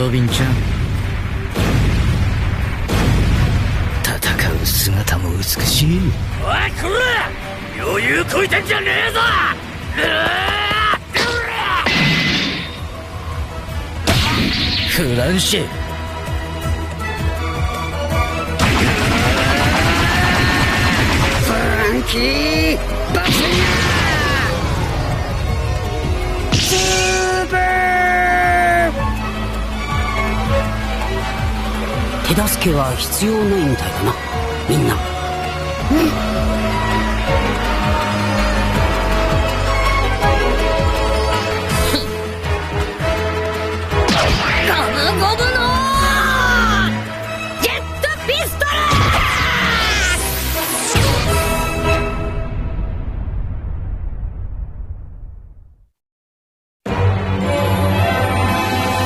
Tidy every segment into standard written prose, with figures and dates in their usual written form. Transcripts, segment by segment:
ロビンちゃん、戦う姿も美しい。おいこら、余裕こいてんじゃねえぞ。フランシェ、フランキーバツニャースーパー。手助けは必要ないみたいだな、みんな。ゴムゴムのジェットピストル。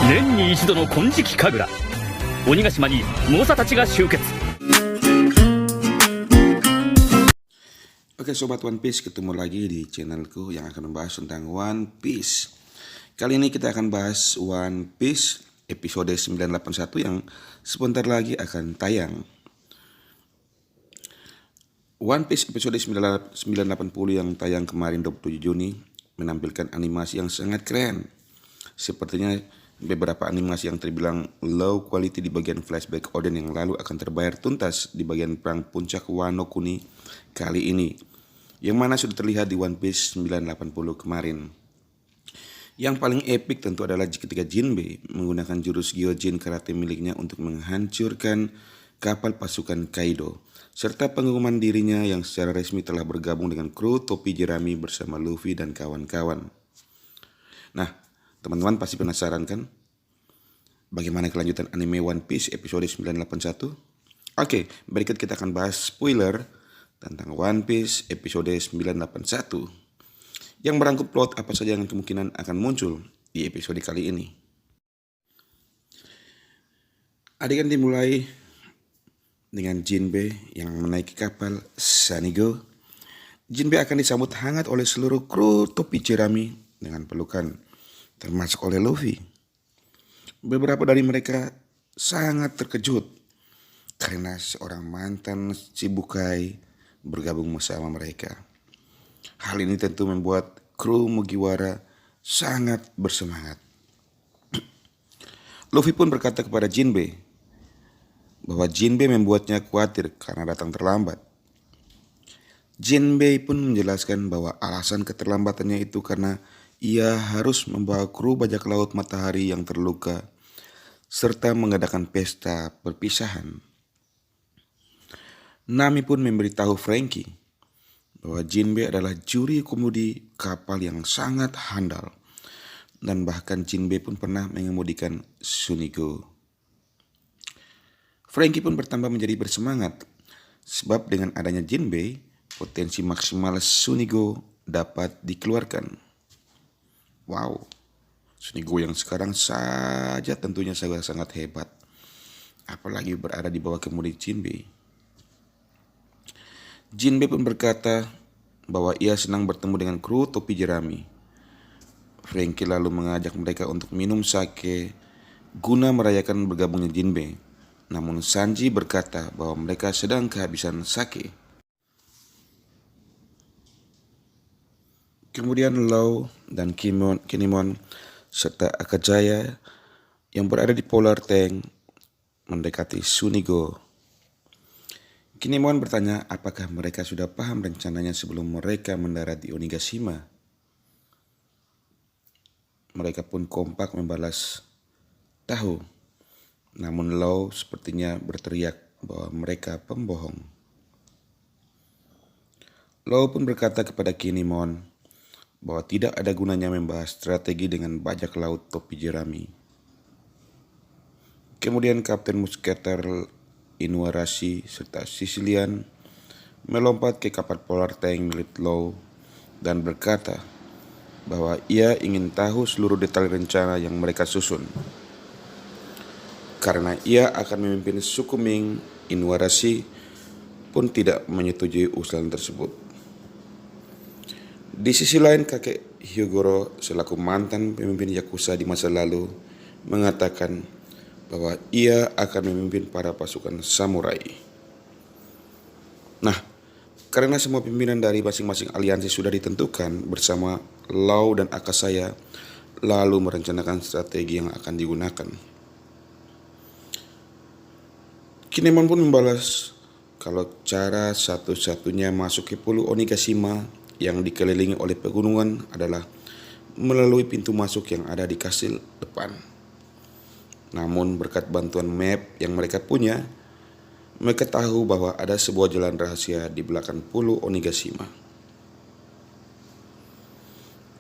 年に一度の金色神楽、鬼ヶ島に猛者たちが集結。 Oke Sobat One Piece, ketemu lagi di channelku yang akan membahas tentang One Piece. Kali ini kita akan bahas One Piece episode 981 yang sebentar lagi akan tayang. One Piece episode 980 yang tayang kemarin 27 Juni menampilkan animasi yang sangat keren. Sepertinya beberapa animasi yang terbilang low quality di bagian flashback Oden yang lalu akan terbayar tuntas di bagian perang puncak Wano Kuni kali ini, yang mana sudah terlihat di One Piece 980 kemarin. Yang paling epik tentu adalah ketika Jinbei menggunakan jurus Gyojin karate miliknya untuk menghancurkan kapal pasukan Kaido, serta pengumuman dirinya yang secara resmi telah bergabung dengan kru topi jerami bersama Luffy dan kawan-kawan. Nah, teman-teman pasti penasaran kan? Bagaimana kelanjutan anime One Piece episode 981? Oke, berikut kita akan bahas spoiler tentang One Piece episode 981 yang merangkum plot apa saja yang kemungkinan akan muncul di episode kali ini. Adegan dimulai dengan Jinbei yang menaiki kapal Sanigo. Jinbei akan disambut hangat oleh seluruh kru topi jerami dengan pelukan, termasuk oleh Luffy. Beberapa dari mereka sangat terkejut karena seorang mantan Shichibukai bergabung bersama mereka. Hal ini tentu membuat kru Mugiwara sangat bersemangat. Luffy pun berkata kepada Jinbei bahwa Jinbei membuatnya khawatir karena datang terlambat. Jinbei pun menjelaskan bahwa alasan keterlambatannya itu karena ia harus membawa kru bajak laut matahari yang terluka serta mengadakan pesta perpisahan. Nami pun memberitahu Franky bahwa Jinbei adalah juri komudi kapal yang sangat handal, dan bahkan Jinbei pun pernah mengemudikan Sunigo. Franky pun bertambah menjadi bersemangat sebab dengan adanya Jinbei, potensi maksimal Sunigo dapat dikeluarkan. Wow, Sunigo yang sekarang saja tentunya sangat hebat, apalagi berada di bawah kemudi Jinbei. Jinbei pun berkata bahwa ia senang bertemu dengan kru topi jerami. Franky lalu mengajak mereka untuk minum sake guna merayakan bergabungnya Jinbei. Namun Sanji berkata bahwa mereka sedang kehabisan sake. Kemudian Law dan Kinemon serta Akajaya yang berada di Polar Tank mendekati Sunigo. Kinemon bertanya apakah mereka sudah paham rencananya sebelum mereka mendarat di Onigashima. Mereka pun kompak membalas tahu. Namun Law sepertinya berteriak bahwa mereka pembohong. Law pun berkata kepada Kinemon bahwa tidak ada gunanya membahas strategi dengan bajak laut topi jerami. Kemudian Kapten Musketer Inuarashi serta Sicilian melompat ke kapal Polar Tank milik Law dan berkata bahwa ia ingin tahu seluruh detail rencana yang mereka susun. Karena ia akan memimpin suku Ming, Inuarashi pun tidak menyetujui usulan tersebut. Di sisi lain, kakek Hyogoro selaku mantan pemimpin Yakuza di masa lalu mengatakan bahwa ia akan memimpin para pasukan samurai. Nah, karena semua pimpinan dari masing-masing aliansi sudah ditentukan bersama Law dan Akasaya, lalu merencanakan strategi yang akan digunakan. Kinemon pun membalas kalau cara satu-satunya masuk ke Pulau Onigashima yang dikelilingi oleh pegunungan adalah melalui pintu masuk yang ada di kastil depan. Namun berkat bantuan map yang mereka punya, mereka tahu bahwa ada sebuah jalan rahasia di belakang Pulau Onigashima.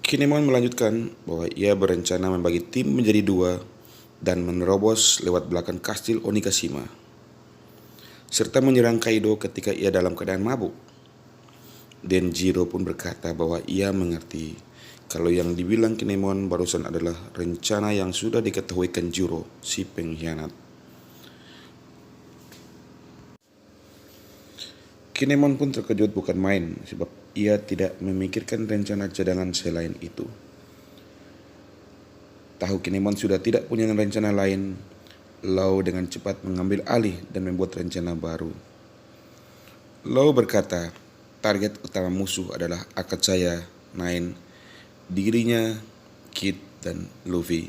Kinemon melanjutkan bahwa ia berencana membagi tim menjadi 2 dan menerobos lewat belakang kastil Onigashima, serta menyerang Kaido ketika ia dalam keadaan mabuk. Denjiro pun berkata bahwa ia mengerti kalau yang dibilang Kinemon barusan adalah rencana yang sudah diketahui Kanjuro, si pengkhianat. Kinemon pun terkejut bukan main sebab ia tidak memikirkan rencana cadangan selain itu. Tahu Kinemon sudah tidak punya rencana lain, Law dengan cepat mengambil alih dan membuat rencana baru. Law berkata, target utama musuh adalah Akasaya, Nine, dirinya, Kid, dan Luffy.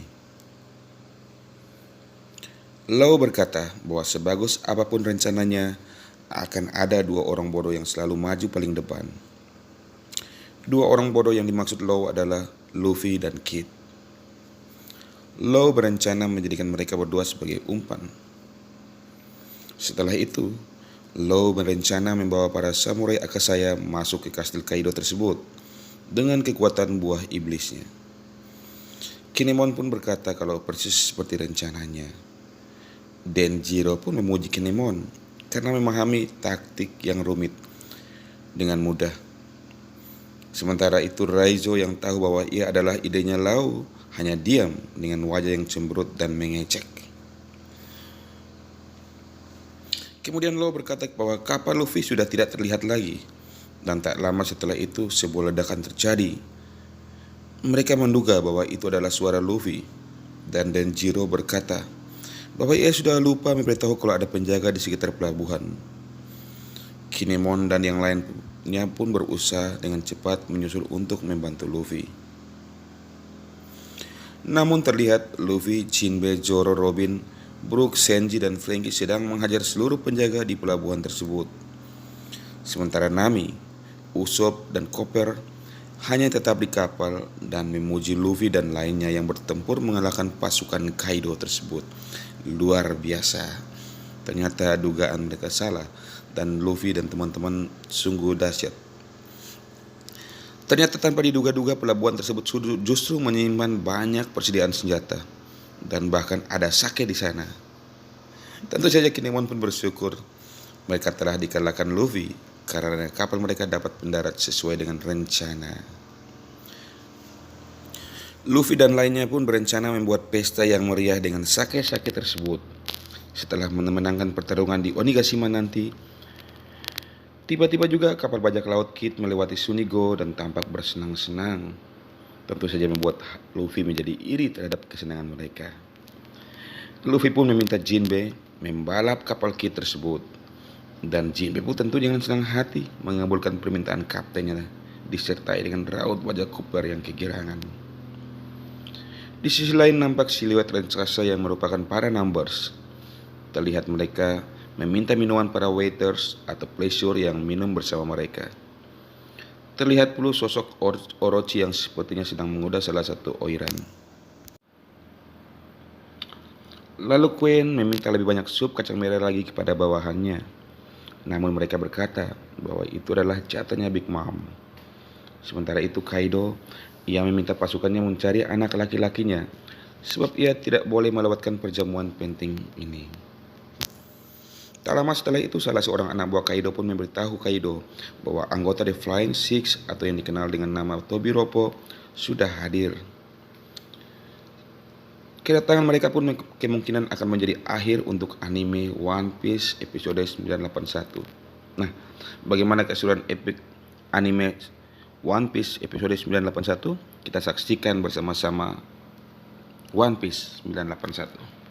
Law berkata bahwa sebagus apapun rencananya, akan ada 2 orang bodoh yang selalu maju paling depan. 2 orang bodoh yang dimaksud Law adalah Luffy dan Kid. Law berencana menjadikan mereka berdua sebagai umpan. Setelah itu, Law berencana membawa para samurai Akasaya masuk ke kastil Kaido tersebut dengan kekuatan buah iblisnya. Kinemon pun berkata kalau persis seperti rencananya. Denjiro pun memuji Kinemon karena memahami taktik yang rumit dengan mudah. Sementara itu Raizo yang tahu bahwa ia adalah idenya Law hanya diam dengan wajah yang cemberut dan mengecek. Kemudian Law berkata bahwa kapal Luffy sudah tidak terlihat lagi, dan tak lama setelah itu sebuah ledakan terjadi. Mereka menduga bahwa itu adalah suara Luffy, dan Denjiro berkata bahwa ia sudah lupa memberitahu kalau ada penjaga di sekitar pelabuhan. Kinemon dan yang lainnya pun berusaha dengan cepat menyusul untuk membantu Luffy. Namun terlihat Luffy, Jinbe, Zoro, Robin, Brook, Senji, dan Franky sedang menghajar seluruh penjaga di pelabuhan tersebut. Sementara Nami, Usopp, dan Chopper hanya tetap di kapal dan memuji Luffy dan lainnya yang bertempur mengalahkan pasukan Kaido tersebut. Luar biasa. Ternyata dugaan mereka salah dan Luffy dan teman-teman sungguh dahsyat. Ternyata tanpa diduga-duga pelabuhan tersebut justru menyimpan banyak persediaan senjata dan bahkan ada sake di sana. Tentu saja Kinemon pun bersyukur mereka telah dikalahkan Luffy karena kapal mereka dapat mendarat sesuai dengan rencana. Luffy dan lainnya pun berencana membuat pesta yang meriah dengan sake-sake tersebut. Setelah memenangkan pertarungan di Onigashima nanti, tiba-tiba juga kapal bajak laut Kid melewati Sunigo dan tampak bersenang-senang. Tentu saja membuat Luffy menjadi iri terhadap kesenangan mereka. Luffy pun meminta Jinbe membalap kapal Kid tersebut. Dan Jinbe pun tentu dengan senang hati mengabulkan permintaan kaptennya disertai dengan raut wajah Cooper yang kegirangan. Di sisi lain nampak siluet raksasa yang merupakan para numbers. Terlihat mereka meminta minuman para waiters atau pleasure yang minum bersama mereka. Terlihat pula sosok Orochi yang sepertinya sedang mengoda salah satu oiran. Lalu Queen meminta lebih banyak sup kacang merah lagi kepada bawahannya. Namun mereka berkata bahwa itu adalah jatahnya Big Mom. Sementara itu Kaido, ia meminta pasukannya mencari anak laki-lakinya sebab ia tidak boleh melewatkan perjamuan penting ini. Tak lama setelah itu salah seorang anak buah Kaido pun memberitahu Kaido bahwa anggota The Flying Six atau yang dikenal dengan nama Tobiropo sudah hadir. Kedatangan mereka pun kemungkinan akan menjadi akhir untuk anime One Piece episode 981. Nah, bagaimana keseruan epic anime One Piece episode 981? Kita saksikan bersama-sama One Piece 981.